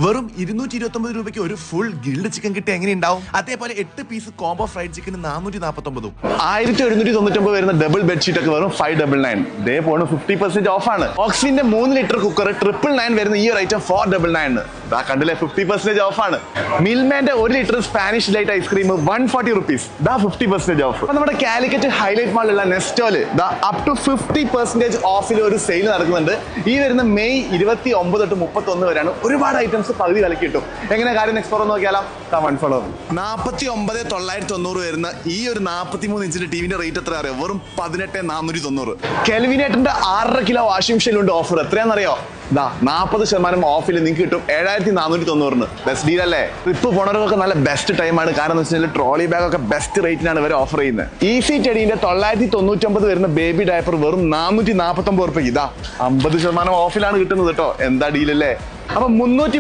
വെറും 229 രൂപയ്ക്ക് ഒരു ഫുൾ ഗ്രിൽഡ് ചിക്കൻ കിട്ടിയ എങ്ങനെ ഉണ്ടാവും? അതേപോലെ 8 പീസ് കോംബോ ഫ്രൈഡ് ചിക്കൻ 449. 1199 വരുന്ന ഡബിൾ ബെഡ്ഷീറ്റ് ഒക്കെ വെറും 599. ഇതേ പോണ് 50% ഓഫ് ആണ്. ഓക്സിന്റെ 3 ലിറ്റർ കുക്കർ 999 വരുന്ന ഈ ഒരു ഐറ്റം 499. ഇതാ കണ്ടില്ലേ 50% ഓഫ് ആണ്. മിൽമാന്റെ 1 litre Spanish light ice cream 140 rupees. ഇതാ 50% ഓഫ്. നമ്മുടെ കാലിക്കറ്റ് ഹൈലൈറ്റ് മാളിലുള്ള നെസ്റ്റോല് അപ് ടു 50% ഓഫിൽ ഒരു സെയിൽ നടക്കുന്നുണ്ട്. ഈ വരുന്ന മെയ് 29 തൊട്ട് 31 വരെയാണ്. ഒരുപാട് ഐറ്റംസ് പകുതി വിലക്ക് കിട്ടും. എങ്ങനെ കാര്യം എക്സ്പ്ലോർ നോക്കിയാലോ? 49,990 വരുന്ന ഈ ഒരു 43 ഇഞ്ചിന്റെ ടിവിന്റെ റേറ്റ് എത്ര അറിയോ? വെറും 18,490. കെൽവിനേറ്റിന്റെ 6.5 കിലോ വാഷിംഗ് മെഷീനുണ്ട് ഓഫർ. എത്രയാണെന്നറിയോ? 40% ഓഫിൽ നിങ്ങൾക്ക് കിട്ടും 7,490. ബെസ്റ്റ് ഡീൽ അല്ലേ? ട്രിപ്പ് പോണവർക്കൊക്കെ നല്ല ബെസ്റ്റ് ടൈമാണ്. കാരണം എന്ന് വെച്ചാൽ ട്രോളി ബാഗ് ഒക്കെ ബെസ്റ്റ് റേറ്റിനാണ് ഇവർ ഓഫർ ചെയ്യുന്നത്. ഈസി ടെഡിന്റെ 999 വരുന്ന ബേബി ഡയപ്പർ വെറും 449 രൂപയ്ക്ക്. 50% ഓഫിലാണ് കിട്ടുന്നത് കേട്ടോ. എന്താ ഡീൽ അല്ലേ? അപ്പൊ 330